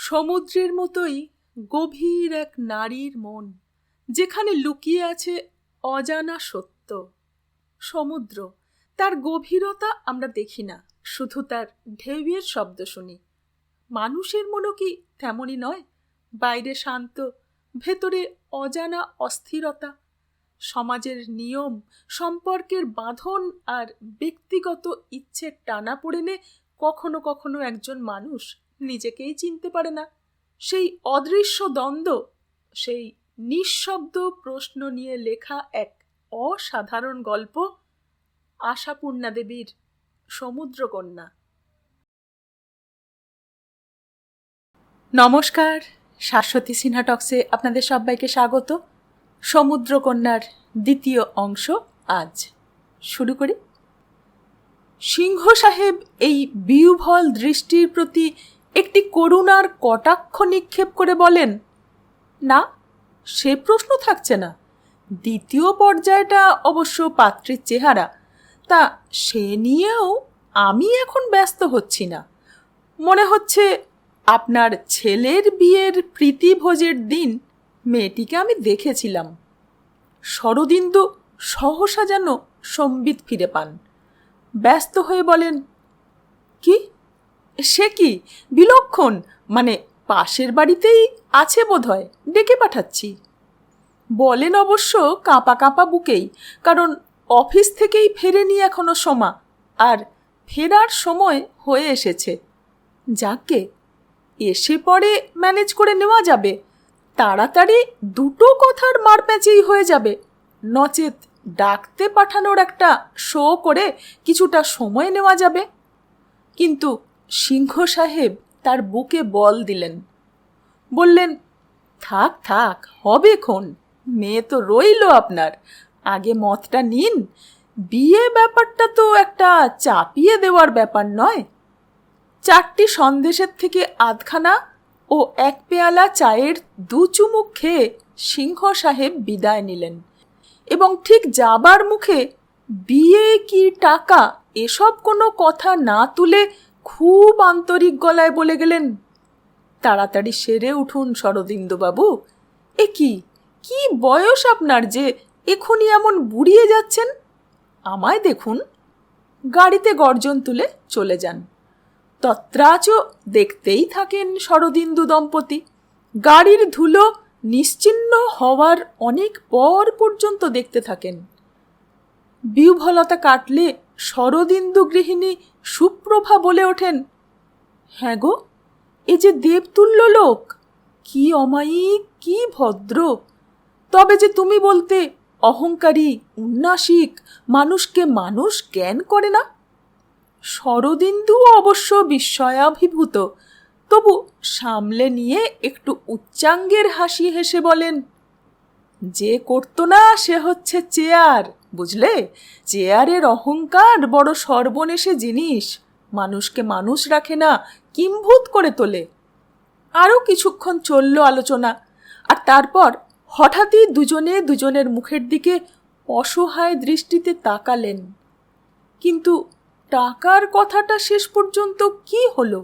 সমুদ্রের মতোই গভীর এক নারীর মন, যেখানে লুকিয়ে আছে অজানা সত্য। সমুদ্র, তার গভীরতা আমরা দেখি না, শুধু তার ঢেউয়ের শব্দ শুনি। মানুষের মনও কি তেমনই নয়? বাইরে শান্ত, ভেতরে অজানা অস্থিরতা। সমাজের নিয়ম, সম্পর্কের বাঁধন আর ব্যক্তিগত ইচ্ছের টানাপোড়েনে কখনো কখনো একজন মানুষ নিজেকেই চিনতে পারে না। সেই অদৃশ্য দ্বন্দ্ব, সেই নিঃশব্দ প্রশ্ন নিয়ে লেখা এক অসাধারণ গল্প আশাপূর্ণা দেবীর সমুদ্রকন্যা। নমস্কার, শাশ্বতী সিনহা টক্সে আপনাদের সবাইকে স্বাগত। সমুদ্রকন্যার দ্বিতীয় অংশ আজ শুরু করি। সিংহ সাহেব এই বিহ্বল দৃষ্টির প্রতি একটি করুণার কটাক্ষ নিক্ষেপ করে বলেন, না, সে প্রশ্ন থাকছে না। দ্বিতীয় পর্যায়টা অবশ্য পাত্রীর চেহারা, তা সে নিয়েও আমি এখন ব্যস্ত হচ্ছি না। মনে হচ্ছে আপনার ছেলের বিয়ের প্রীতিভোজের দিন মেয়েটিকে আমি দেখেছিলাম। শরদিন্দু সহসা যেন সম্বিত ফিরে পান। ব্যস্ত হয়ে বলেন, কি? সে কি বিলক্ষণ, মানে পাশের বাড়িতেই আছে বোধহয়, ডেকে পাঠাচ্ছি। বলেন অবশ্য কাঁপা কাঁপা বুকেই, কারণ অফিস থেকেই ফেরেনি এখনো সোমা, আর ফেরার সময় হয়ে এসেছে। যাকে এসে পরে ম্যানেজ করে নেওয়া যাবে, তাড়াতাড়ি দুটো কথার মারপ্যাচেই হয়ে যাবে। নচেত ডাকতে পাঠানোর একটা শো করে কিছুটা সময় নেওয়া যাবে। কিন্তু সিংহ সাহেব তার বুকে বল দিলেন, বললেন, থাক থাক, হবে খন, মেয়ে তো রইল আপনার, আগে মতটা নিন। বিয়ে ব্যাপারটা তো একটা চাপিয়ে দেওয়ার ব্যাপার নয়। 4টি সন্দেশের থেকে আধখানা ও 1 পেয়ালা চায়ের 2 চুমুক খেয়ে সিংহ সাহেব বিদায় নিলেন এবং ঠিক যাবার মুখে বিয়ে কি টাকা এসব কোনো কথা না তুলে খুব আন্তরিক গলায় বলে গেলেন, তাড়াতাড়ি সেরে উঠুন শরদিন্দুবাবু। এ কি কি বয়স আপনার যে এখনই এমন বুড়িয়ে যাচ্ছেন? আমায় দেখুন। গাড়িতে গর্জন তুলে চলে যান। তত্রাচ দেখতেই থাকেন শরদিন্দু দম্পতি। গাড়ির ধুলো নিশ্চিহ্ন হওয়ার অনেক পর পর্যন্ত দেখতে থাকেন। বিহ্বলতা কাটলে শরদিন্দু গৃহিণী সুপ্রভা বলে ওঠেন, হ্যাঁ গো, এ যে দেবতুল্য লোক, কি অমায়িক, কি ভদ্র। তবে যে তুমি বলতে অহংকারী, উন্নাসিক, মানুষকে মানুষ জ্ঞান করে না। শরদিন্দু অবশ্য বিস্ময়াভিভূত, তবু সামলে নিয়ে একটু উচ্চাঙ্গের হাসি হেসে বলেন, যে করতো না সে হচ্ছে চেয়ার, বুঝলে? চেয়ারের অহংকার বড় সর্বনেশে জিনিস, মানুষকে মানুষ রাখে না, কিম্ভূত করে তোলে। আরও কিছুক্ষণ চলল আলোচনা, আর তারপর হঠাৎই দুজনে দুজনের মুখের দিকে অসহায় দৃষ্টিতে তাকালেন। কিন্তু টাকার কথাটা শেষ পর্যন্ত কি হলো?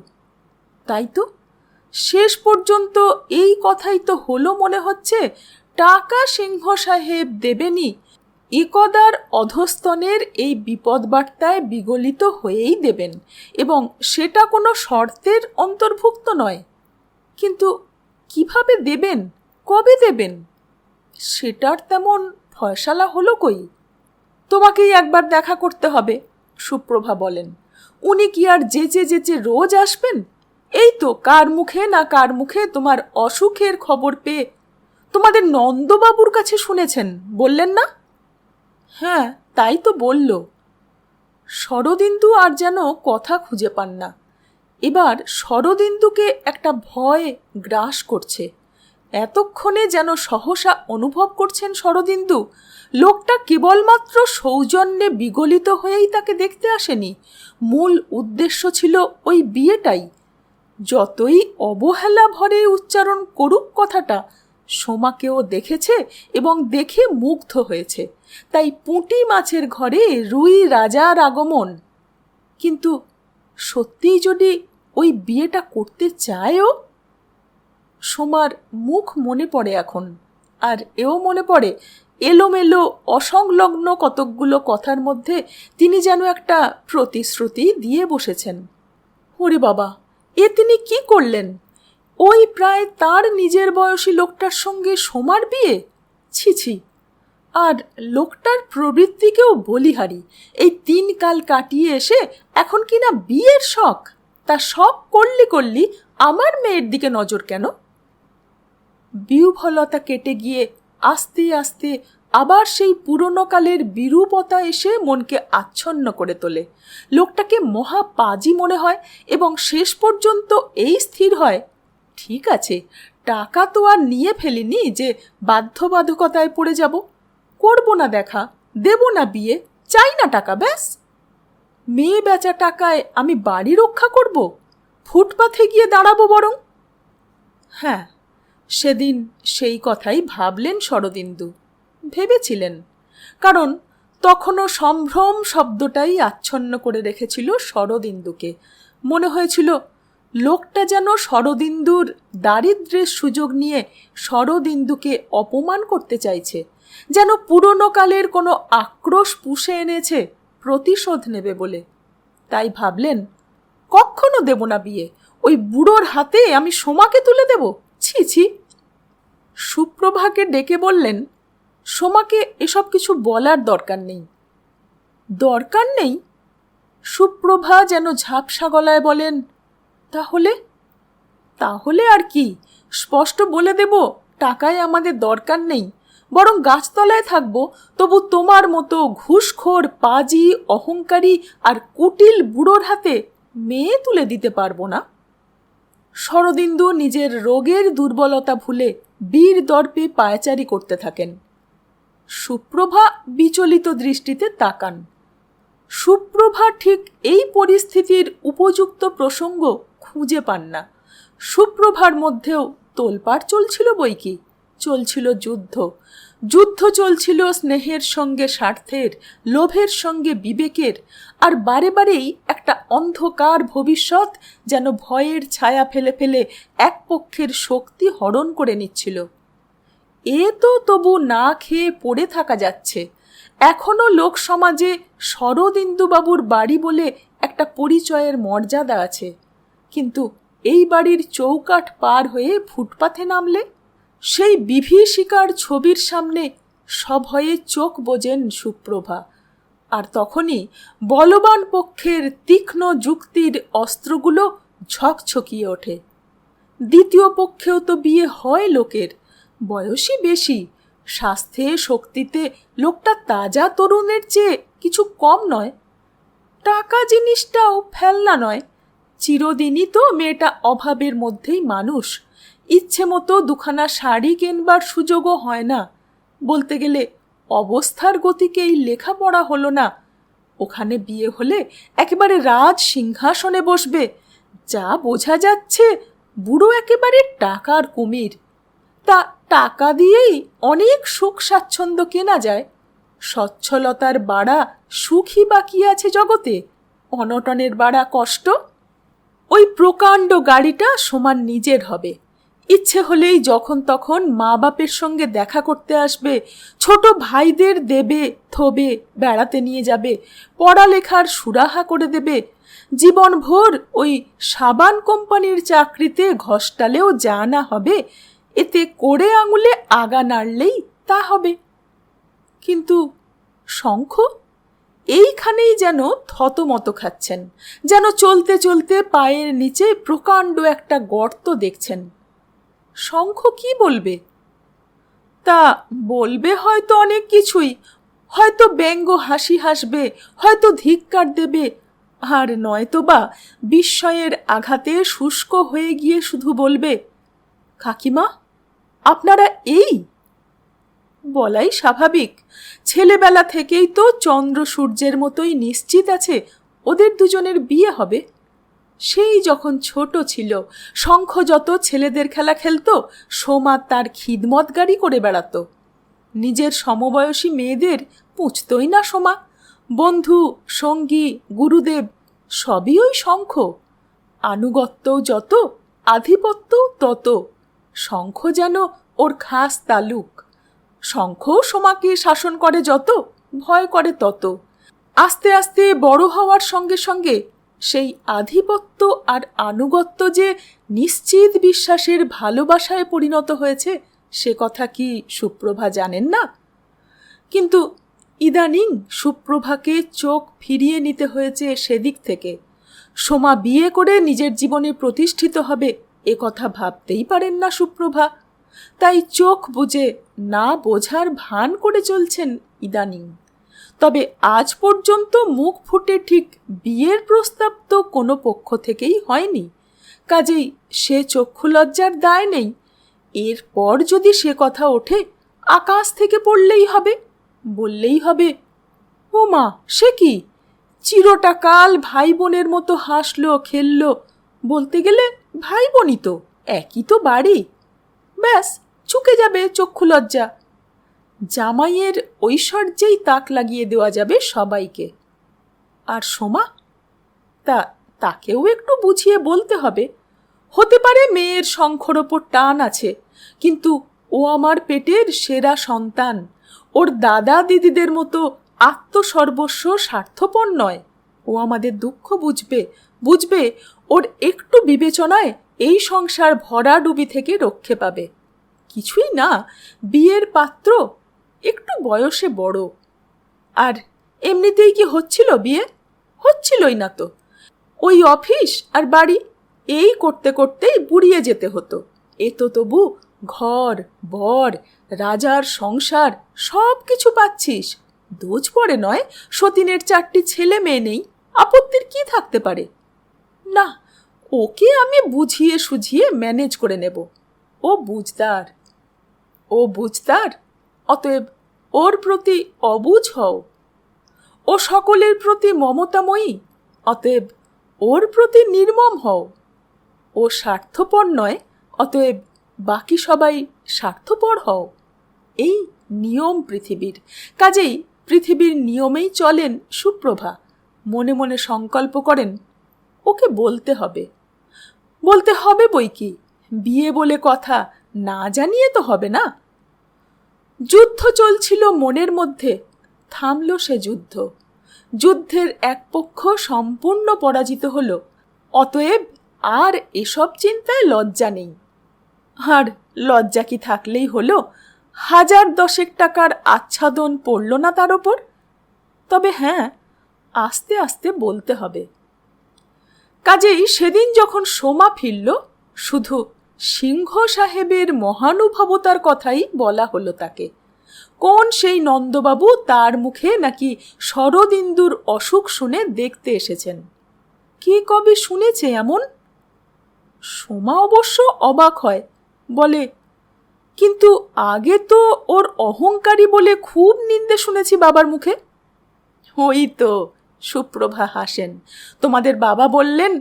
তাই তো, শেষ পর্যন্ত এই কথাই তো হলো মনে হচ্ছে, টাকা সিংহ সাহেব দেবেনি। একদার অধস্তনের এই বিপদ বার্তায় বিগলিত হয়েই দেবেন, এবং সেটা কোনো শর্তের অন্তর্ভুক্ত নয়। কিন্তু কিভাবে দেবেন, কবে দেবেন, সেটার তেমন ফয়সালা হলো কই? তোমাকেই একবার দেখা করতে হবে, সুপ্রভা বলেন। উনি কি আর যেচে যেচে রোজ আসবেন? এই তো কার মুখে না কার মুখে তোমার অসুখের খবর পেয়ে তোমাদের নন্দবাবুর কাছে শুনেছেন, বললেন না? হ্যাঁ, তাই তো বলল। শরদিন্দু আর যেন কথা খুঁজে পান না। এবার শরদিন্দুকে একটা ভয় গ্রাস করছে। এতক্ষণে যেন সহসা অনুভব করছেন শরদিন্দু, লোকটা কেবলমাত্র সৌজন্যে বিগলিত হয়েই তাকে দেখতে আসেনি, মূল উদ্দেশ্য ছিল ওই বিয়েটাই। যতই অবহেলা ভরে উচ্চারণ করুক কথাটা, সোমাকেও দেখেছে এবং দেখে মুগ্ধ হয়েছে, তাই পুঁটি মাছের ঘরে রুই রাজার আগমন। কিন্তু সত্যিই যদি ওই বিয়েটা করতে চায়ও, সোমার মুখ মনে পড়ে এখন, আর এও মনে পড়ে এলোমেলো অসংলগ্ন কতকগুলো কথার মধ্যে তিনি যেন একটা প্রতিশ্রুতি দিয়ে বসেছেন। ওরে বাবা, এ তিনি কি করলেন? ওই প্রায় তার নিজের বয়সী লোকটার সঙ্গে সোমার বিয়ে? ছি ছি! আর লোকটার প্রবৃত্তিকেও বলিহারি। এই 3 কাল কাটিয়ে এসে এখন কিনা বিয়ের শখ! তা শখ করলি আমার মেয়ের দিকে নজর কেন? বিহ্বলতা কেটে গিয়ে আস্তে আস্তে আবার সেই পুরনো কালের বিরূপতা এসে মনকে আচ্ছন্ন করে তোলে। লোকটাকে মহা পাজি মনে হয় এবং শেষ পর্যন্ত এই স্থির হয়, ঠিক আছে, টাকা তো আর নিয়ে ফেলিনি যে বাধ্যবাধকতায় পড়ে যাব। করব না দেখা, দেব না বিয়ে, চাই না টাকা, ব্যাস। মেয়ে বেচা টাকায় আমি বাড়ি রক্ষা করব? ফুটপাথে গিয়ে দাঁড়াবো বরং। হ্যাঁ, সেদিন সেই কথাই ভাবলেন শরদিন্দু, ভেবেছিলেন, কারণ তখনও সম্ভ্রম শব্দটাই আচ্ছন্ন করে রেখেছিল শরদিন্দুকে। মনে হয়েছিল লোকটা যেন শরদিন্দুর দারিদ্র্যের সুযোগ নিয়ে শরদিন্দুকে অপমান করতে চাইছে, যেন পুরনো কালের কোনো আক্রোশ পুষে এনেছে প্রতিশোধ নেবে বলে। তাই ভাবলেন, কখনো দেব না বিয়ে, ওই বুড়োর হাতে আমি সোমাকে তুলে দেব, ছি ছি। সুপ্রভাকে ডেকে বললেন, সোমাকে এসব কিছু বলার দরকার নেই। দরকার নেই? সুপ্রভা যেন ঝাপসা গলায় বলেন, তাহলে? তাহলে আর কি, স্পষ্ট বলে দেব টাকায় আমাদের দরকার নেই, বরং গাছতলায় থাকবো, তবু তোমার মতো ঘুষখোর, পাজি, অহংকারী আর কুটিল বুড়োর হাতে মেয়ে তুলে দিতে পারবো না। শরদিন্দু নিজের রোগের দুর্বলতা ভুলে বীর দর্পে পায়চারি করতে থাকেন। সুপ্রভা বিচলিত দৃষ্টিতে তাকান। সুপ্রভা ঠিক এই পরিস্থিতির উপযুক্ত প্রসঙ্গ খুঁজে পান না। সুপ্রভার মধ্যেও তোলপাড় চলছিল বইকি, চলছিল যুদ্ধ। যুদ্ধ চলছিল স্নেহের সঙ্গে স্বার্থের, লোভের সঙ্গে বিবেকের, আর বারে বারেই একটা অন্ধকার ভবিষ্যৎ যেন ভয়ের ছায়া ফেলে ফেলে এক পক্ষের শক্তি হরণ করে নিচ্ছিল। এ তো তবু না খেয়ে পড়ে থাকা যাচ্ছে। এখনো লোক সমাজে শরদিন্দুবাবুর বাড়ি বলে একটা পরিচয়ের মর্যাদা আছে, কিন্তু এই বাড়ির চৌকাঠ পার হয়ে ফুটপাথে নামলে সেই বিভীষিকার ছবির সামনে সভয়ে চোখ বোঝেন সুপ্রভা। আর তখনই বলবান পক্ষের তীক্ষ্ণ যুক্তির অস্ত্রগুলো ঝকঝকিয়ে ওঠে। দ্বিতীয় পক্ষেও তো বিয়ে হয় লোকের, বয়সই বেশি, স্বাস্থ্যে শক্তিতে লোকটা তাজা তরুণের চেয়ে কিছু কম নয়। টাকা জিনিসটাও ফেলনা নয়, চিরদিনই তো মেয়েটা অভাবের মধ্যেই মানুষ। ইচ্ছে মতো দুখানা শাড়ি কেনবার সুযোগও হয় না। বলতে গেলে অবস্থার গতিকেই লেখাপড়া হলো না। ওখানে বিয়ে হলে একেবারে রাজ সিংহাসনে বসবে, যা বোঝা যাচ্ছে বুড়ো একেবারে টাকার কুমির। তা টাকা দিয়েই অনেক সুখ স্বাচ্ছন্দ্য কেনা যায়। সচ্ছলতার বাড়া সুখই বাকি আছে জগতে, অনটনের বাড়া কষ্ট। ওই প্রকাণ্ড গাড়িটা সমান নিজের হবে, ইচ্ছে হলেই যখন তখন মা বাপের সঙ্গে দেখা করতে আসবে, ছোট ভাইদের দেবে থবে, বেড়াতে নিয়ে যাবে, পড়ালেখার সুরাহা করে দেবে। জীবনভর ওই সাবান কোম্পানির চাকরিতে ঘষ্টালেও যা না হবে, এতে করে আঙুলে আগা নাড়লেই তা হবে। কিন্তু শঙ্খ এইখানেই যেন থতমত খাচ্ছেন, যেন চলতে চলতে পায়ের নিচে প্রকাণ্ড একটা গর্ত দেখছেন। শঙ্খ কি বলবে? তা বলবে হয়তো অনেক কিছুই, হয়তো ব্যঙ্গ হাসি হাসবে, হয়তো ধিক্কার দেবে, আর নয়তো বা বিস্ময়ের আঘাতে শুষ্ক হয়ে গিয়ে শুধু বলবে, কাকিমা আপনারা এই? বলাই স্বাভাবিক, ছেলেবেলা থেকেই তো চন্দ্র সূর্যের মতোই নিশ্চিত আছে ওদের দুজনের বিয়ে হবে। সেই যখন ছোট ছিল, শঙ্খ যত ছেলেদের খেলা খেলতো, সোমা তার খিদমতগারি করে বেড়াতো। নিজের সমবয়সী মেয়েদের পুঁছতই না সোমা। বন্ধু, সঙ্গী, গুরুদেব সবই ওই শঙ্খ। আনুগত্যও যত, আধিপত্যও তত। শঙ্খ যেন ওর খাস তালুক। শঙ্খও সোমাকে শাসন করে যত, ভয় করে তত। আস্তে আস্তে বড় হওয়ার সঙ্গে সঙ্গে সেই আধিপত্য আর আনুগত্য যে নিশ্চিত বিশ্বাসের ভালোবাসায় পরিণত হয়েছে, সে কথা কি সুপ্রভা জানেন না? কিন্তু ইদানিং সুপ্রভাকে চোখ ফিরিয়ে নিতে হয়েছে সেদিক থেকে। সোমা বিয়ে করে নিজের জীবনে প্রতিষ্ঠিত হবে এ কথা ভাবতেই পারেন না সুপ্রভা। তাই চোখ বুজে না বোঝার ভান করে চলছেন ইদানিং। তবে আজ পর্যন্ত মুখ ফুটে ঠিক বিয়ের প্রস্তাব তো কোনো পক্ষ থেকেই হয়নি, কাজেই সে চক্ষু লজ্জার দায় নেই। এরপর যদি সে কথা ওঠে, আকাশ থেকে পড়লেই হবে, বললেই হবে, ও মা সে কি, চিরটা কাল ভাই বোনের মতো হাসলো খেললো, বলতে গেলে ভাই বোনই তো, একই তো বাড়ি। ব্যাস চুকে যাবে চক্ষু লজ্জা। জামাইয়ের ঐশ্বর্যেই তাক লাগিয়ে দেওয়া যাবে সবাইকে। আর সোমা, তাকেও একটু বুঝিয়ে বলতে হবে। হতে পারে মেয়ের শঙ্খর ওপর টান আছে, কিন্তু ও আমার পেটের সেরা সন্তান। ওর দাদা দিদিদের মতো আত্মসর্বস্ব স্বার্থপর নয়। ও আমাদের দুঃখ বুঝবে ওর একটু বিবেচনায় এই সংসার ভরাডুবি থেকে রক্ষে পাবে। কিছুই না, বিয়ের পাত্র, একটু বয়সে বড়। আর এমনিতেই কি হচ্ছিল বিয়ে? হচ্ছিলই না তো। ওই অফিস আর বাড়ি এই করতে করতেই বুড়িয়ে যেতে হতো। এ তো তবু ঘর, বর, রাজার সংসার সব কিছু পাচ্ছিস। দোজ পড়ে নয়, সতীনের 4টি ছেলে মেয়ে নেই, আপত্তির কি থাকতে পারে? না, ওকে আমি বুঝিয়ে সুঝিয়ে ম্যানেজ করে নেব। ও বুঝদার, অতএব ওর প্রতি অবুঝ হও। ও সকলের প্রতি মমতাময়ী, অতএব ওর প্রতি নির্মম হও। ও স্বার্থপর নয়, অতএব বাকি সবাই স্বার্থপর হও। এই নিয়ম পৃথিবীর। কাজেই পৃথিবীর নিয়মেই চলেন সুপ্রভা। মনে মনে সংকল্প করেন, ওকে বলতে হবে বই কি, বিয়ে বলে কথা না জানিয়ে তো হবে না। যুদ্ধ চলছিল মনের মধ্যে, থামল সে যুদ্ধ। যুদ্ধের এক পক্ষ সম্পূর্ণ পরাজিত হল, অতএব আর এসব চিন্তায় লজ্জা নেই। আর লজ্জা কি থাকলেই হলো? 1010 টাকার আচ্ছাদন পড়ল না তার ওপর। তবে হ্যাঁ, আস্তে আস্তে বলতে হবে। কাজেই সেদিন যখন সোমা ফিরল, শুধু সিংহ সাহেবের মহানুভবতার কথাই বলা হলো তাকে। কোন সেই নন্দবাবু তার মুখে নাকি শরদিন্দুর অসুখ শুনে দেখতে এসেছেন। কে কবে শুনেছে এমন? সোমা অবশ্য অবাক হয়, বলে, কিন্তু আগে তো ওর অহংকারী বলে খুব নিন্দে শুনেছি বাবার মুখে। ওই তো, সুপ্রভা হাসেন, তোমাদের বাবা বললেন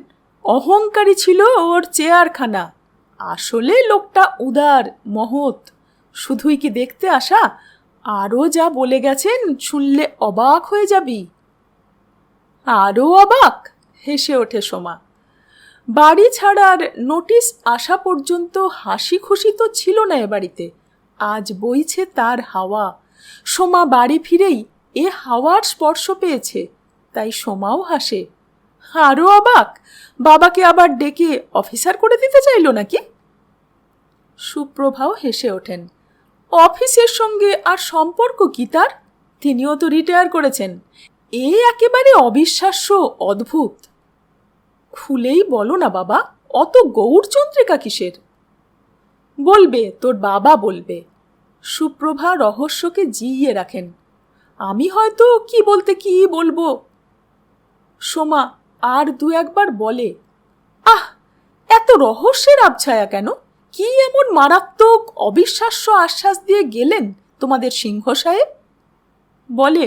অহংকারী ছিল ওর চেয়ারখানা। আসলে লোকটা উদার, মহৎ। শুধুই কি দেখতে আসা, আরও যা বলে গেছেন শুনলে অবাক হয়ে যাবি। আরও অবাক, হেসে ওঠে সোমা। বাড়ি ছাড়ার নোটিশ আসা পর্যন্ত হাসি খুশি তো ছিল না এ বাড়িতে। আজ বইছে তার হাওয়া। সোমা বাড়ি ফিরেই এ হাওয়ার স্পর্শ পেয়েছে, তাই সোমাও হাসে। আরও অবাক, বাবাকে আবার ডেকে অফিসার করে দিতে চাইল নাকি? সুপ্রভাও হেসে ওঠেন। অফিসের সঙ্গে আর সম্পর্ক কি তার? তিনিও তো রিটায়ার করেছেন। এ একেবারে অবিশ্বাস্য, অদ্ভুত। খুলেই বলো না বাবা, অত গৌরচন্দ্রিকা কিসের? বলবে, তোর বাবা বলবে। সুপ্রভা রহস্যকে জিইয়ে রাখেন। আমি হয়তো কি বলতে কি বলবো। সোমা আর 2-1 বার বলে, আহ, এত রহস্যের আবছায়া কেন? কি এমন মারাত্মক অবিশ্বাস্য আশ্বাস দিয়ে গেলেন তোমাদের সিংহ সাহেব? বলে,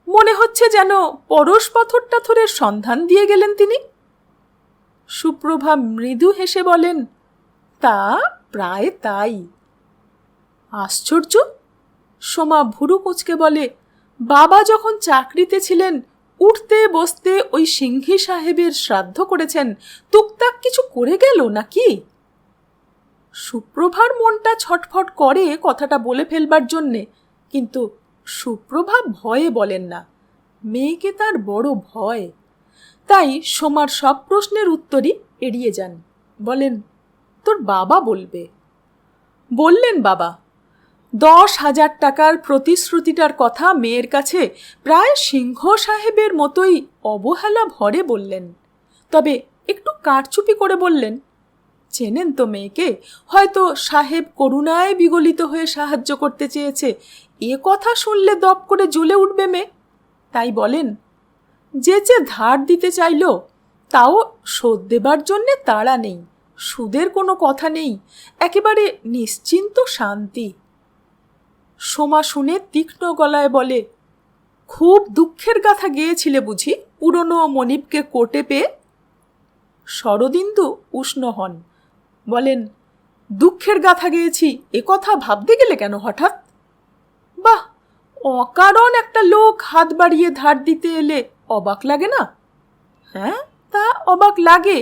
মনে হচ্ছে যেন পরশ পাথর-টাথরের সন্ধান দিয়ে গেলেন তিনি। সুপ্রভা মৃদু হেসে বলেন, তা প্রায় তাই। আশ্চর্য। সোমা ভুরু কুঁচকে বলে, বাবা যখন চাকরিতে ছিলেন, উঠতে বসতে ওই সিংহী সাহেবের শ্রাদ্ধ করেছেন, টুকটাক কিছু করে গেল নাকি? সুপ্রভার মনটা ছটফট করে কথাটা বলে ফেলবার জন্যে, কিন্তু সুপ্রভা ভয়ে বলেন না, মেয়েকে তার বড় ভয়। তাই সোমার সব প্রশ্নের উত্তরই এড়িয়ে যান। বলেন, তোর বাবা বলবে। বললেন বাবা। 10,000 টাকার প্রতিশ্রুতিটার কথা মেয়ের কাছে প্রায় সিংহ সাহেবের মতোই অবহেলা ভরে বললেন। তবে একটু কারচুপি করে বললেন, চেনেন তো মেয়েকে, হয়তো সাহেব করুণায় বিগলিত হয়ে সাহায্য করতে চেয়েছে, এ কথা শুনলে দপ করে জ্বলে উঠবে মেয়ে। তাই বলেন, যে ধার দিতে চাইল তাও শোধ দেবার জন্যে তাড়া নেই, সুদের কোনো কথা নেই, একেবারে নিশ্চিন্ত শান্তি। সোমা শুনে তীক্ষ্ণ গলায় বলে, খুব দুঃখের গাথা গেয়েছিলে বুঝি পুরনো মনিবকে কোর্টে পেয়ে? শরদিন্দু উষ্ণ হন, বলেন, দুঃখের গাথা গেয়েছি এ কথা ভাবতে গেলে কেন হঠাৎ? বাহ, অকারণ একটা লোক হাত বাড়িয়ে ধার দিতে এলে অবাক লাগে না? হ্যাঁ, তা অবাক লাগে,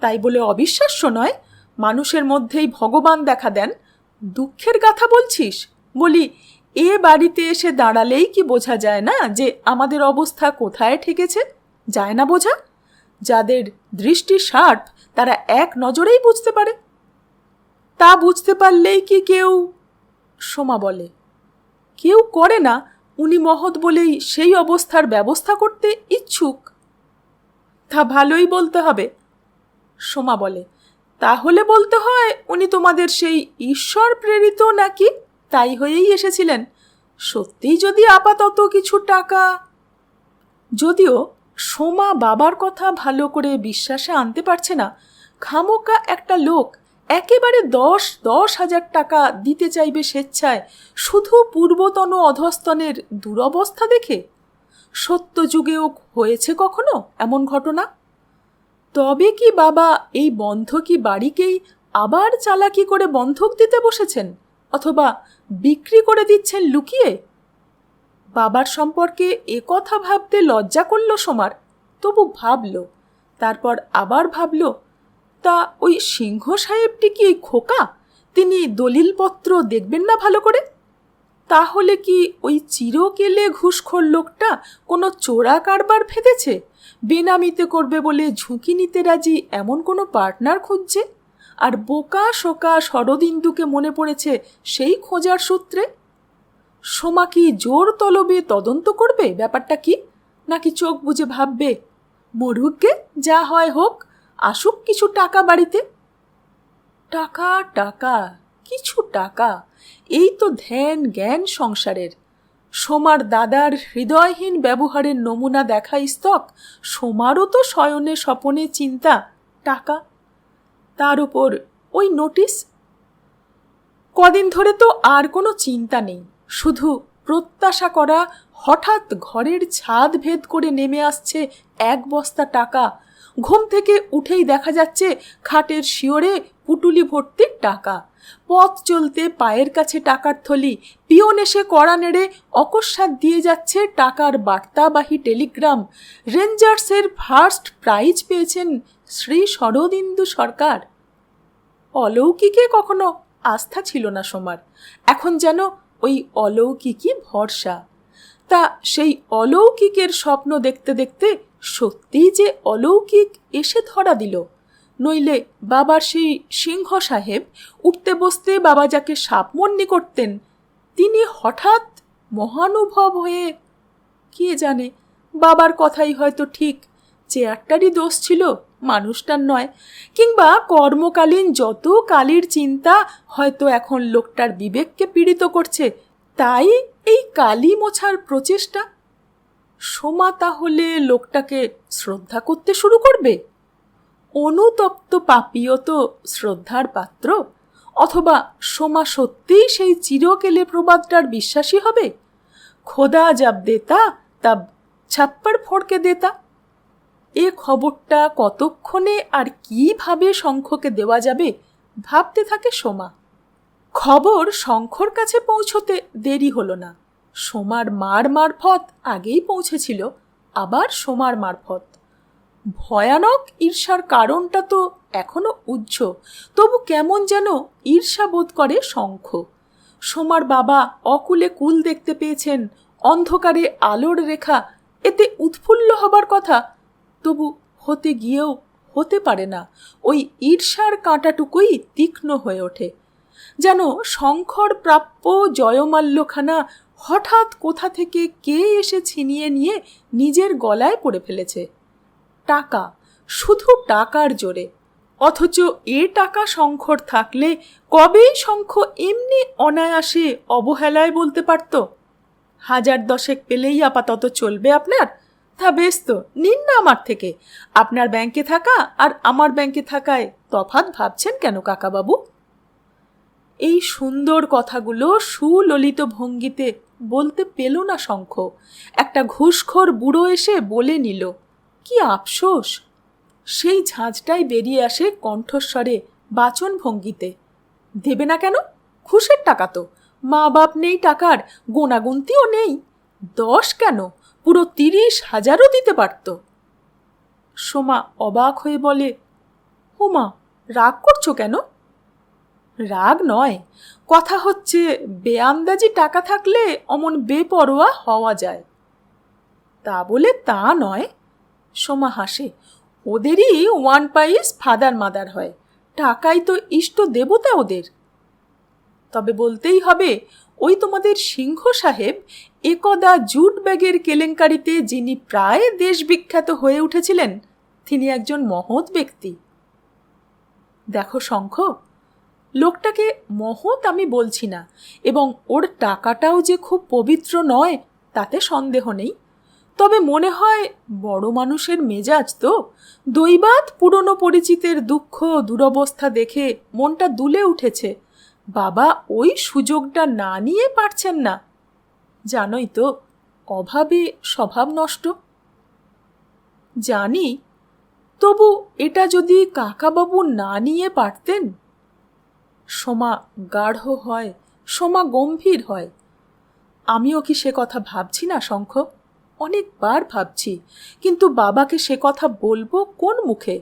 তাই বলে অবিশ্বাস্য নয়। মানুষের মধ্যেই ভগবান দেখা দেন। দুঃখের গাথা বলছিস? বলি, এ বাড়িতে এসে দাঁড়ালেই কি বোঝা যায় না যে আমাদের অবস্থা কোথায় ঠেকেছে? যায় না বোঝা? যাদের দৃষ্টি শার্প তারা এক নজরেই বুঝতে পারে। তা বুঝতে পারলেই কি কেউ? সোমা বলে, কেউ করে না, উনি মহৎ বলেই সেই অবস্থার ব্যবস্থা করতে ইচ্ছুক। তা ভালোই বলতে হবে। সোমা বলে, তাহলে বলতে হয় উনি তোমাদের সেই ঈশ্বর প্রেরিত নাকি, তাই হয়েই এসেছিলেন। সত্যিই যদি আপাতত কিছু টাকা। যদিও সোমা বাবার কথা ভালো করে বিশ্বাসে আনতে পারছে না, খামোকা একটা লোক একেবারে 10,000 টাকা দিতে চাইবে স্বেচ্ছায় শুধু পূর্বতন অধস্তনের দুরবস্থা দেখে। সত্য যুগেও হয়েছে কখনো এমন ঘটনা? তবে কি বাবা এই বন্ধকি বাড়িকেই আবার চালাকি করে বন্ধক দিতে বসেছেন, অথবা বিক্রি করে দিচ্ছেন লুকিয়ে? বাবার সম্পর্কে এ কথা ভাবতে লজ্জা করল সোমার, তবু ভাবল। তারপর আবার ভাবল, তা ওই সিংহ সাহেবটি কি খোকা? তিনি দলিলপত্র দেখবেন না ভালো করে? তাহলে কি ওই চিরকেলে ঘুষখোর লোকটা কোনো চোরা কারবার ফেঁদেছে? বেনামিতে করবে বলে ঝুঁকি নিতে রাজি এমন কোনো পার্টনার খুঁজছে, আর বোকা শোকা শরদিন্দুকে মনে পড়েছে সেই খোঁজার সূত্রে? সোমা কি জোর তলবে তদন্ত করবে ব্যাপারটা কি, নাকি চোখ বুজে ভাববে, মরুককে যা হয় হোক, আসুক কিছু টাকা বাড়িতে? টাকা টাকা, কিছু টাকা, এই তো ধ্যান জ্ঞান সংসারের। সোমার দাদার হৃদয়হীন ব্যবহারের নমুনা দেখা স্তক, সোমারও তো শয়নে স্বপনে চিন্তা টাকা। তার উপর ওই নোটিশ। কদিন ধরে তো আর কোনো চিন্তা নেই, শুধু প্রত্যাশা করা হঠাৎ ঘরের ছাদ ভেদ করে নেমে আসছে 1 বস্তা টাকা। ঘুম থেকে উঠেই দেখা যাচ্ছে খাটের শিওরে পুটুলি ভর্তি টাকা। পথ চলতে পায়ের কাছে টাকার থলি, পিয়ন এসে কড়া নেড়ে অকস্মাৎ দিয়ে যাচ্ছে টাকার বার্তাবাহী টেলিগ্রাম। রেঞ্জার্সের ফার্স্ট প্রাইজ পেয়েছেন শ্রী শরদিন্দু সরকার। অলৌকিকে কখনো আস্থা ছিল না সোমার, এখন যেন ওই অলৌকিকই ভরসা। তা সেই অলৌকিকের স্বপ্ন দেখতে দেখতে সত্যিই যে অলৌকিক এসে ধরা দিল। নইলে বাবার সেই সিংহ সাহেব উঠতে বসতে বাবা যাকে সাপমন্নি করতেন, তিনি হঠাৎ মহানুভব হয়ে, কে জানে, বাবার কথাই হয়তো ঠিক, চেয়ারটারই দোষ ছিল, মানুষটার নয়। কিংবা কর্মকালীন যত কালির চিন্তা হয়তো এখন লোকটার বিবেককে পীড়িত করছে, তাই এই কালি মোছার প্রচেষ্টা। সোমা তাহলে লোকটাকে শ্রদ্ধা করতে শুরু করবে? অনুতপ্ত পাপীও তো শ্রদ্ধার পাত্র। অথবা সোমা সত্যিই সেই চিরকেলে প্রবাদটার বিশ্বাসী হবে, খোদা যাব দেতা তব ছাপ্পড় ফোড়কে দেতা। এ খবরটা কতক্ষণে আর কিভাবে শঙ্খকে দেওয়া যাবে ভাবতে থাকে সোমা। খবর শঙ্খর কাছে পৌঁছতে দেরি হলো না। সোমার মার মারফত আগেই পৌঁছেছিল, আবার সোমার মারফত। ভয়ানক ঈর্ষার কারণটা তো এখনো উজ্জ্ব, তবু কেমন যেন ঈর্ষা বোধ করে শঙ্খ। সোমার বাবা অকুলে কুল দেখতে পেয়েছেন, অন্ধকারে আলোর রেখা, এতে উৎফুল্ল হবার কথা, তবু হতে গিয়েও হতে পারে না। ওই ঈর্ষার কাঁটাটুকুই তীক্ষ্ণ হয়ে ওঠে, যেন শঙ্খর প্রাপ্য জয়মাল্যখানা হঠাৎ কোথা থেকে কে এসে ছিনিয়ে নিয়ে নিজের গলায় পড়ে ফেলেছে। টাকা, শুধু টাকার জোরে। অথচ এ টাকা শঙ্খর থাকলে কবেই শঙ্খ এমনি অনায়াসে অবহেলায় বলতে পারত, 1000 পেলেই আপাতত চলবে আপনার? তা বেশ তো, নিন না আমার থেকে। আপনার ব্যাংকে থাকা আর আমার ব্যাংকে থাকায় তফাৎ ভাবছেন কেন কাকাবাবু? এই সুন্দর কথাগুলো সুললিত ভঙ্গিতে বলতে পেল না শঙ্খ। একটা ঘুষখোর বুড়ো এসে বলে নিল। কি আফসোস! সেই ঝাঁঝটাই বেরিয়ে আসে কণ্ঠস্বরে, বাচন ভঙ্গিতে। দেবে না কেন? ঘুষের টাকা তো, মা বাপ নেই টাকার, গোনাগুনতিও নেই। 10 কেন, পুরো 30,000ও দিতে পারত। সোমা অবাক হয়ে বলে, ওমা, রাগ করছো কেন? রাগ নয়, কথা হচ্ছে বেআন্দাজি টাকা থাকলে অমন বেপরোয়া হওয়া যায়। তা বলে তা নয়। সোমা হাসে। ওদেরই 1 পাইস ফাদার মাদার হয়, টাকাই তো ইষ্ট দেবতা ওদের। তবে বলতেই হবে, ওই তোমাদের সিংহ সাহেব একদা জুট ব্যাগের কেলেঙ্কারিতে যিনি প্রায় দেশ বিখ্যাত হয়ে উঠেছিলেন, তিনি একজন মহৎ ব্যক্তি। দেখো শঙ্খ, লোকটাকে মহৎ আমি বলছি না, এবং ওর টাকাটাও যে খুব পবিত্র নয় তাতে সন্দেহ নেই। তবে মনে হয় বড় মানুষের মেজাজ তো, দৈবাৎ পুরনো পরিচিতের দুঃখ দুরবস্থা দেখে মনটা দুলে উঠেছে। বাবা ওই সুযোগটা না নিয়ে পারছেন না। জানোই তো, অভাবে স্বভাব নষ্ট। জানি, তবু এটা যদি কাকাবাবু না নিয়ে পারতেন। সোমা গাঢ় হয়, সোমা গম্ভীর হয়। আমিও কি সে কথা ভাবছি না শঙ্খ? অনেকবার ভাবছি, কিন্তু বাবাকে সে কথা বলবো কোন মুখে?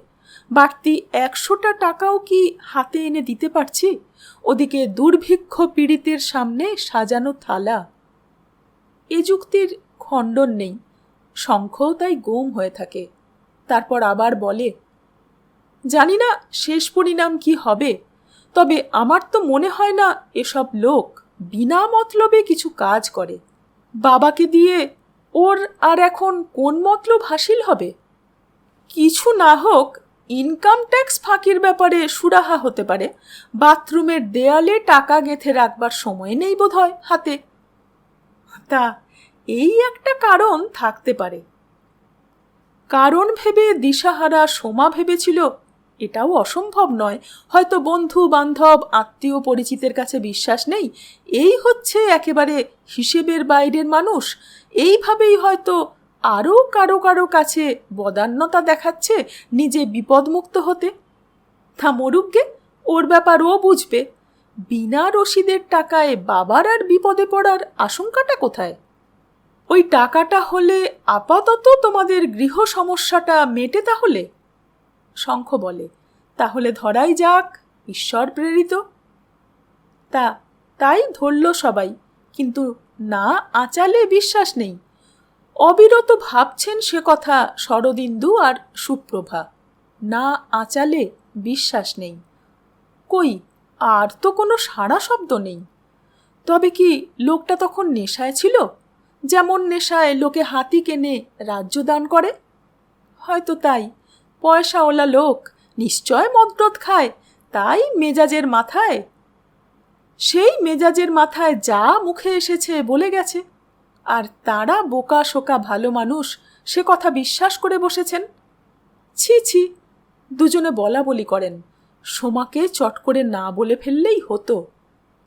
বাড়তি 100টা টাকাও কি হাতে এনে দিতে পারছি? ওদিকে দুর্ভিক্ষ পীড়িতের সামনে সাজানো থালা। এ যুক্তির খণ্ডন নেই। শঙ্খও তাই গোম হয়ে থাকে। তারপর আবার বলে, জানি না শেষ পরিণাম কি হবে, তবে আমার তো মনে হয় না এসব লোক বিনা মতলবে কিছু কাজ করে। বাবাকে দিয়ে ওর আর এখন কোন মতলব হাসিল হবে? কিছু না হোক, ইনকাম ট্যাক্স ফাঁকির ব্যাপারে সুরাহা হতে পারে। বাথরুমের দেয়ালে টাকা গেঁথে রাখবার সময় নেই বোধহয় হাতে। তা এই একটা কারণ থাকতে পারে। কারণ ভেবে দিশাহারা সোমা ভেবেছিল এটাও অসম্ভব নয়, হয়তো বন্ধু বান্ধব আত্মীয় পরিচিতের কাছে বিশ্বাস নেই, এই হচ্ছে একেবারে হিসেবের বাইরের মানুষ, এইভাবেই হয়তো আরও কারো কারো কাছে বদান্যতা দেখাচ্ছে নিজে বিপদমুক্ত হতে। তা মরুকগে, ওর ব্যাপার ও বুঝবে। বিনা রসিদের টাকায় বাবার আর বিপদে পড়ার আশঙ্কাটা কোথায়? ওই টাকাটা হলে আপাতত তোমাদের গৃহ সমস্যাটা মেটে তাহলে? শঙ্খ বলে, তাহলে ধরাই যাক ঈশ্বর প্রেরিত। তাই ধরল সবাই, কিন্তু না আঁচালে বিশ্বাস নেই। অবিরত ভাবছেন সে কথা শরদিন্দু আর সুপ্রভা। না আঁচালে বিশ্বাস নেই। কই, আর তো কোনো সাড়া শব্দ নেই। তবে কি লোকটা তখন নেশায় ছিল? যেমন নেশায় লোকে হাতি কেনে, রাজ্য দান করে। হয়তো তাই। পয়সাওয়ালা লোক, নিশ্চয় মদরদ খায়, তাই মেজাজের মাথায়, সেই মেজাজের মাথায় যা মুখে এসেছে বলে গেছে। আর তারা বোকা শোকা ভালো মানুষ সে কথা বিশ্বাস করে বসেছেন। ছি ছি, দুজনে বলা বলি করেন। সোমাকে চট করে না বলে ফেললেই হতো।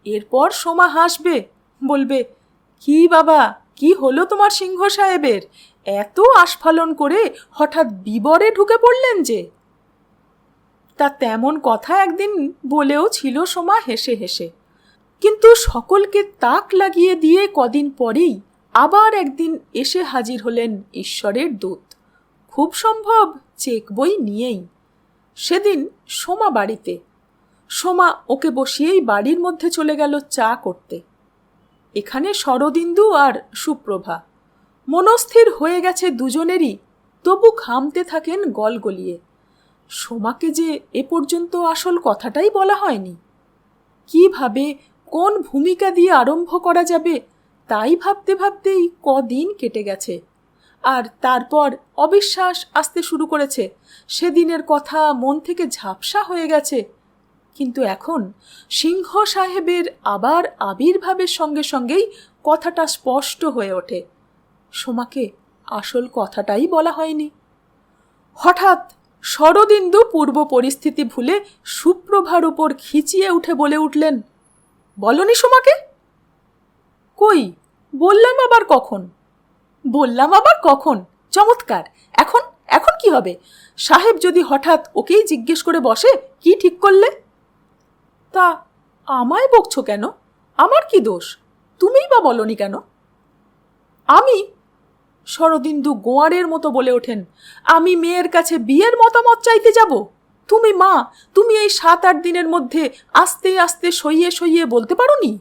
এরপর সোমা হাসবে, বলবে, কি বাবা, কি হলো তোমার সিংহ সাহেবের? এত আস্ফালন করে হঠাৎ বিবরে ঢুকে পড়লেন যে। তা তেমন কথা একদিন বলেও ছিল সোমা হেসে হেসে, কিন্তু সকলকে তাক লাগিয়ে দিয়ে কদিন পরেই আবার একদিন এসে হাজির হলেন ঈশ্বরের দূত। খুব সম্ভব চেক বই নিয়েই। সেদিন সোমা বাড়িতে। সোমা ওকে বসিয়েই বাড়ির মধ্যে চলে গেল চা করতে। এখানে শরদিন্দু আর সুপ্রভা। মনস্থির হয়ে গেছে দুজনেরই, তবু ঘামতে থাকেন গলগলিয়ে। সোমাকে যে এ পর্যন্ত আসল কথাটাই বলা হয়নি। কিভাবে কোন ভূমিকা দিয়ে আরম্ভ করা যাবে তাই ভাবতে ভাবতেই কদিন কেটে গেছে। আর তারপর অবিশ্বাস আসতে শুরু করেছে। সেদিনের কথা মন থেকে ঝাপসা হয়ে গেছে। কিন্তু এখন সিংহ সাহেবের আবার আবির্ভাবের সঙ্গে সঙ্গেই কথাটা স্পষ্ট হয়ে ওঠে। সোমাকে আসল কথাটাই বলা হয়নি। হঠাৎ শরদিন্দু পূর্ব পরিস্থিতি ভুলে সুপ্রভার উপর খিচিয়ে উঠে বলে উঠলেন, বলনি সোমাকে? কই, বললাম আবার কখন? বললাম আবার কখন? চমৎকার। এখন এখন কি হবে? সাহেব যদি হঠাৎ ওকেই জিজ্ঞেস করে বসে, কি ঠিক করলে? তা আমায় বকছো কেন? আমার কি দোষ? তুমিই বা বলনি কেন? আমি? শরদিন্দু গোয়ারের মতো বলে ওঠেন, আমি মেয়ের কাছে বিয়ের মতামত চাইতে যাব? তুমি মা, তুমি এই 7-8 দিনের মধ্যে আস্তে আস্তে সইয়ে সইয়ে বলতে পারোনি?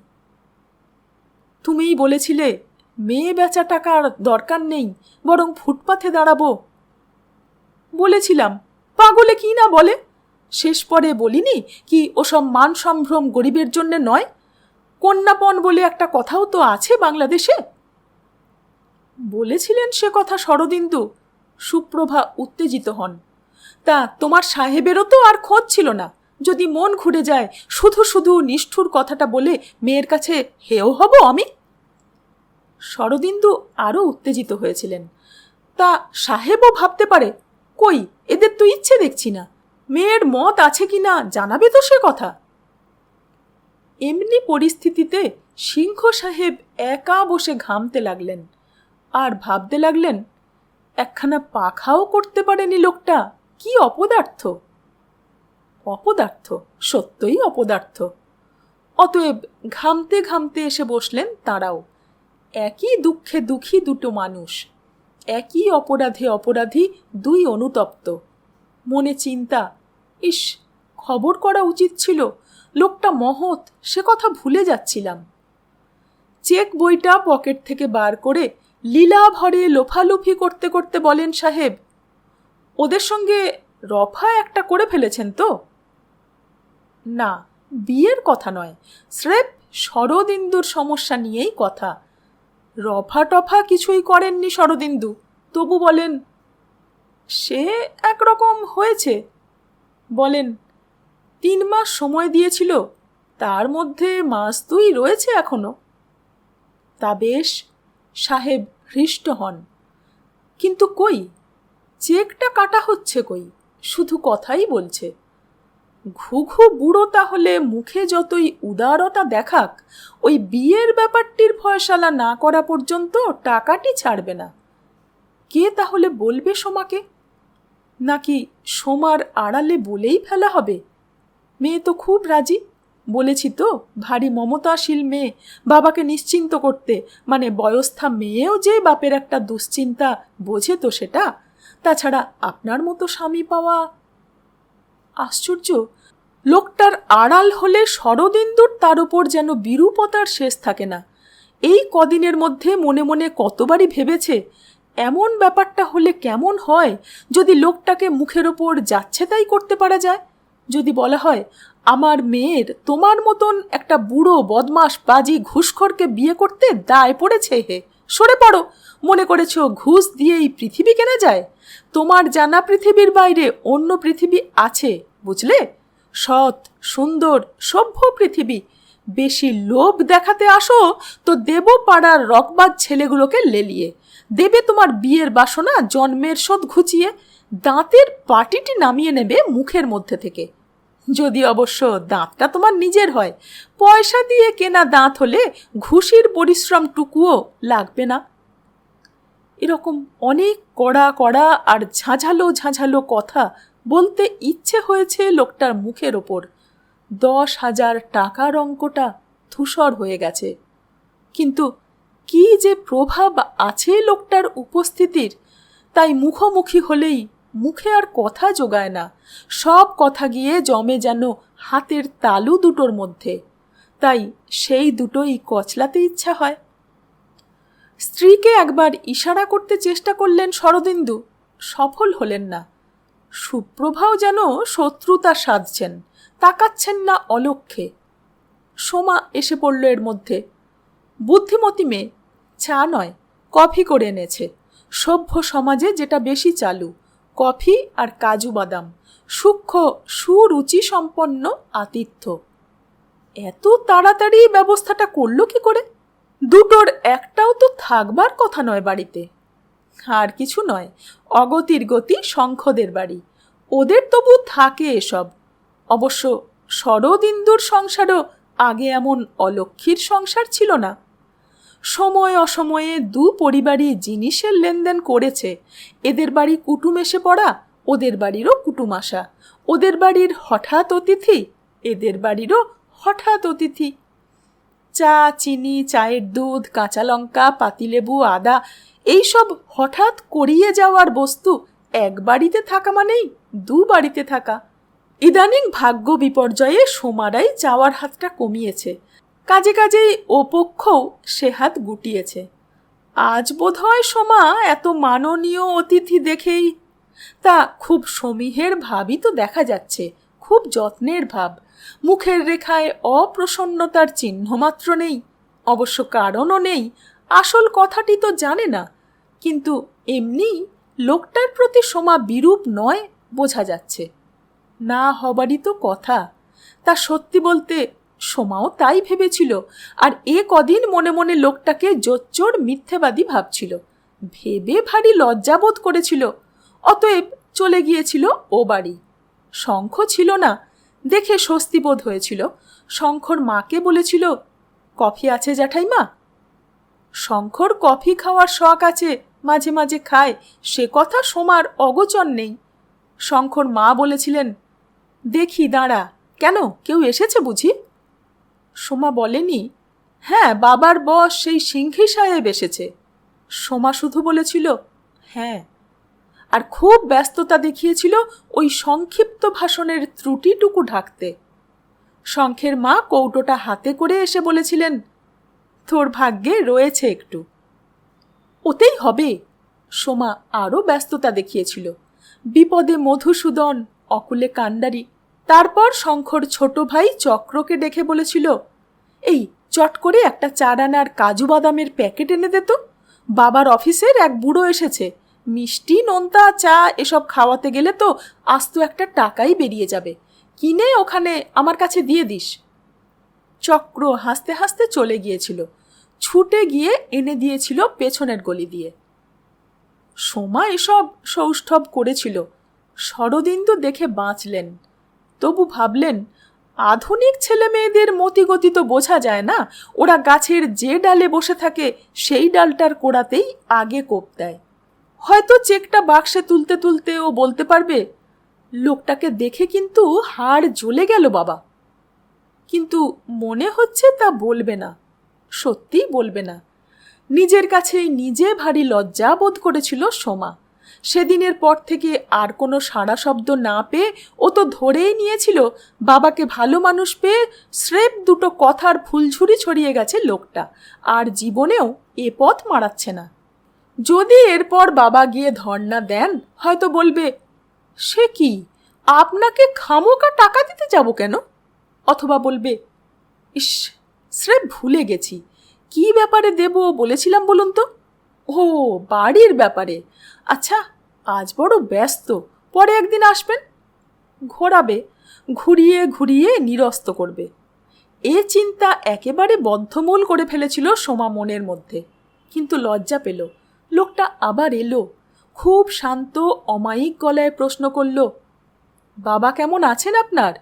তুমিই বলেছিলে মেয়ে বেচা টাকার দরকার নেই, বরং ফুটপাথে দাঁড়াবো। বলেছিলাম, পাগলে কি না বলে। শেষ পরে বলিনি কি ওসব মান সম্ভ্রম গরিবের জন্য নয়? কন্যাপণ বলে একটা কথাও তো আছে বাংলাদেশে। বলেছিলেন সে কথা শরদিন্দু। সুপ্রভা উত্তেজিত হন। তা তোমার সাহেবেরও তো আর খোঁজ ছিল না। যদি মন ঘুরে যায় শুধু শুধু নিষ্ঠুর কথাটা বলে মেয়ের কাছে হেও হব আমি? শরদিন্দু আরও উত্তেজিত হয়েছিলেন। তা সাহেবও ভাবতে পারে। কই, এদের তো ইচ্ছে দেখছি না। মেয়ের মত আছে কি না জানাবে তো সে কথা। এমনি পরিস্থিতিতে সিংহ সাহেব একা বসে ঘামতে লাগলেন আর ভাবতে লাগলেন, একখানা পাখাও করতে পারেনি লোকটা, কি অপদার্থ। অপদার্থ, সত্যই অপদার্থ। অতএব ঘামতে ঘামতে এসে বসলেন তাঁরাও। একই দুঃখে দুঃখী দুটো মানুষ, একই অপরাধে অপরাধী দুই অনুতপ্ত। মনে চিন্তা, ইস, খবর করা উচিত ছিল, লোকটা মহৎ, সে কথা ভুলে যাচ্ছিলাম। চেক বইটা পকেট থেকে বার করে লীলা ভরে লোফালুফি করতে করতে বলেন, সাহেব, ওদের সঙ্গে রফা একটা করে ফেলেছেন তো? না, বিয়ের কথা নয়, স্রেফ শরদিন্দুর সমস্যা নিয়েই কথা। রফা টফা কিছুই করেননি শরদিন্দু, তবু বলেন, সে একরকম হয়েছে। বলেন, 3 মাস সময় দিয়েছিল, তার মধ্যে 2 মাস রয়েছে এখনো। তা বেশ, সাহেব হৃষ্ট হন। কিন্তু কই, চেকটা কাটা হচ্ছে কই? শুধু কথাই বলছে। ঘুঘু বুড়ো তাহলে মুখে যতই উদারতা দেখাক, ওই বিয়ের ব্যাপারটির ফয়সালা না করা পর্যন্ত টাকাটি ছাড়বে না। কে তাহলে বলবে সোমাকে? নাকি সোমার আড়ালে বলেই ফেলা হবে? মেয়ে তো খুব রাজি, বলেছি তো, ভারী মমতাশীল মেয়ে, বাবাকে নিশ্চিন্ত করতে। মানে বয়স্থা মেয়েও যে বাপের একটা দুশ্চিন্তা বোঝে তো সেটা। তাছাড়া আপনার মতো স্বামী পাওয়া। আশ্চর্য, লোকটার আড়াল হলে শরদিন্দুর তার উপর যেন বিরূপতার শেষ থাকে না। এই কদিনের মধ্যে মনে মনে কতবারই ভেবেছে, এমন ব্যাপারটা হলে কেমন হয় যদি লোকটাকে মুখের ওপর যাচ্ছে তাই করতে পারা যায়। যদি বলা হয়, আমার মেয়ের তোমার মতন একটা বুড়ো বদমাস বাজি ঘুষখোরকে বিয়ে করতে দায় পড়েছে, হে সরে পড়ো, মনে করেছ ঘুষ দিয়েই পৃথিবী কেনা যায়? তোমার জানা পৃথিবীর বাইরে অন্য পৃথিবী আছে, বুঝলে? সৎ, সুন্দর, সভ্য পৃথিবী। বেশি লোভ দেখাতে আসো তো দেব পাড়ার রকবাজ ছেলেগুলোকে লেলিয়ে, দেবে তোমার বিয়ের বাসনা জন্মের শোধ ঘুচিয়ে, দাঁতের পাটিটি নামিয়ে নেবে মুখের মধ্যে থেকে। যদি অবশ্য দাঁতটা তোমার নিজের হয়। পয়সা দিয়ে কেনা দাঁত হলে ঘুষির পরিশ্রমটুকুও লাগবে না। এরকম অনেক কড়া কড়া আর ঝাঁঝালো ঝাঁঝালো কথা বলতে ইচ্ছে হয়েছে লোকটার মুখের ওপর। 10,000 টাকার অঙ্কটা ধূসর হয়ে গেছে। কিন্তু কি যে প্রভাব আছে লোকটার উপস্থিতির, তাই মুখোমুখি হলেই মুখে আর কথা জোগায় না, সব কথা গিয়ে জমে যেন হাতের তালু দুটোর মধ্যে, তাই সেই দুটোই কচলাতে ইচ্ছা হয়। স্ত্রীকে একবার ইশারা করতে চেষ্টা করলেন শরদিন্দু, সফল হলেন না। সুপ্রভাও যেন শত্রুতা সাধছেন, তাকাচ্ছেন না অলক্ষ্যে। সোমা এসে পড়ল এর মধ্যে। বুদ্ধিমতী মেয়ে, চা নয় কফি করে এনেছে। সভ্য সমাজে যেটা বেশি চালু, কফি আর কাজু বাদাম, সূক্ষ্ম সুরুচি সম্পন্ন আতিথ্য। এত তাড়াতাড়ি ব্যবস্থাটা করলো কি করে? দুটোর একটাও তো থাকবার কথা নয় বাড়িতে। আর কিছু নয়, অগতির গতি শঙ্খদের বাড়ি, ওদের তবু থাকে এসব। অবশ্য শরদিন্দুর সংসারও আগে এমন অলক্ষীর সংসার ছিল না। সময় অসময়ে দু পরিবারই জিনিসের লেনদেন করেছে। এদের বাড়ি কুটুম এসে পড়া, ওদের বাড়িরও কুটুম আসা, ওদের বাড়ির হঠাৎ অতিথি, এদের বাড়িরও হঠাৎ অতিথি। চা, চিনি, চায়ের দুধ, কাঁচা লঙ্কা, পাতিলেবু, আদা, এইসব হঠাৎ করিয়ে যাওয়ার বস্তু এক বাড়িতে থাকা মানেই দু বাড়িতে থাকা। ইদানিং ভাগ্য বিপর্যয়ে সোমারাই যাওয়ার হাতটা কমিয়েছে, কাজে কাজেই ও পক্ষও সে হাত গুটিয়েছে। আজ বোধহয় সোমা এত মাননীয় অতিথি দেখেই, তা খুব সমীহের ভাবই তো দেখা যাচ্ছে, খুব যত্নের ভাব, মুখের রেখায় অপ্রসন্নতার চিহ্নমাত্র নেই। অবশ্য কারণও নেই, আসল কথাটি তো জানে না, কিন্তু এমনি লোকটার প্রতি সোমা বিরূপ নয় বোঝা যাচ্ছে। না হবারই তো কথা। তা সত্যি বলতে সোমাও তাই ভেবেছিল, আর এ কদিন মনে মনে লোকটাকে জোচ্চোর মিথ্যেবাদী ভাবছিল, ভেবে ভারী লজ্জাবোধ করেছিল। অতএব চলে গিয়েছিল ও বাড়ি। শঙ্খ ছিল না, দেখে স্বস্তি বোধ হয়েছিল। শঙ্খর মাকে বলেছিল, কফি আছে জ্যাঠাইমা? শঙ্খর কফি খাওয়ার শখ আছে, মাঝে মাঝে খায়, সে কথা সোমার অগোচর নেই। শঙ্খর মা বলেছিলেন, দেখি দাঁড়া, কেন কেউ এসেছে বুঝি? সোমা বলেনি, হ্যাঁ বাবার বস সেই সিংহী সাহেব এসেছে। সোমা শুধু বলেছিল, হ্যাঁ, আর খুব ব্যস্ততা দেখিয়েছিল ওই সংক্ষিপ্ত ভাষণের ত্রুটিটুকু ঢাকতে। শঙ্খের মা কৌটোটা হাতে করে এসে বলেছিলেন, তোর ভাগ্যে রয়েছে একটু। ওতেই হবে। সোমা আরও ব্যস্ততা দেখিয়েছিল, বিপদে মধুসূদন, অকুলে কাণ্ডারি। তারপর শঙ্খর ছোট ভাই চক্রকে ডেকে বলেছিল, এই চট করে একটা 4 আনার কাজু বাদামের প্যাকেট এনে দে তো, বাবার অফিসের এক বুড়ো এসেছে, মিষ্টি নোনতা চা এসব খাওয়াতে গেলে তো আস্ত একটা টাকাই বেরিয়ে যাবে, কিনে ওখানে আমার কাছে দিয়ে দিস। চক্র হাসতে হাসতে চলে গিয়েছিল, ছুটে গিয়ে এনে দিয়েছিল পেছনের গলি দিয়ে। সোমা এসব সৌষ্ঠব করেছিল, শরদিন্দু দেখে বাঁচলেন। তবু ভাবলেন, আধুনিক ছেলে মেয়েদের মতিগতি তো বোঝা যায় না, ওরা গাছের যে ডালে বসে থাকে সেই ডালটার কোড়াতেই আগে কোপ দেয়। হয়তো চেকটা বাক্সে তুলতে তুলতে ও বলতে পারবে, লোকটাকে দেখে কিন্তু হাড় জ্বলে গেল বাবা। কিন্তু মনে হচ্ছে তা বলবে না, সত্যিই বলবে না। নিজের কাছেই নিজে ভারী লজ্জা বোধ করেছিল সোমা। সেদিনের পর থেকে আর কোনো সাড়া শব্দ না পেয়ে ও তো ধরেই নিয়েছিল বাবাকে ভালো মানুষ পেয়ে স্রেফ দুটো কথার ফুলঝুরি ছড়িয়ে গেছে লোকটা, আর জীবনেও এ পথ মারাচ্ছে না। যদি এরপর বাবা গিয়ে ধর্ণা দেন, হয়তো বলবে, সে কি, আপনাকে খামোকা টাকা দিতে যাব কেন? অথবা বলবে, ইস, স্রেফ ভুলে গেছি, কি ব্যাপারে দেব বলেছিলাম বলুন তো? ও, বাড়ির ব্যাপারে। আচ্ছা, আজ বড় ব্যস্ত, পরে একদিন আসবেন। ঘোরাবে, ঘুরিয়ে ঘুরিয়ে নিরস্ত করবে। এ চিন্তা একেবারে বদ্ধমূল করে ফেলেছিল সোমা মনের মধ্যে। কিন্তু লজ্জা পেল। লোকটা আবার এলো, খুব শান্ত অমায়িক গলায় প্রশ্ন করল, বাবা কেমন আছেন আপনার?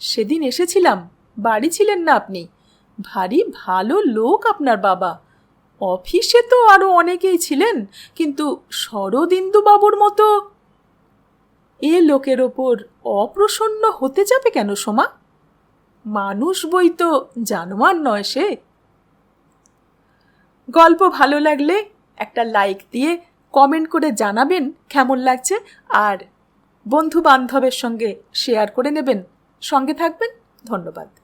সেদিন এসেছিলাম, বাড়ি ছিলেন না আপনি। ভারী ভালো লোক আপনার বাবা। অফিসে তো আরো অনেকেই ছিলেন, কিন্তু শরদিন্দু বাবুর মতো। এ লোকের ওপর অপ্রসন্ন হতে যাবে কেন সোমা? মানুষ বই তো জানোয়ার নয় সে। গল্প ভালো লাগলে একটা লাইক দিয়ে কমেন্ট করে জানাবেন কেমন লাগছে, আর বন্ধু বান্ধবের সঙ্গে শেয়ার করে নেবেন। সঙ্গে থাকবেন। ধন্যবাদ।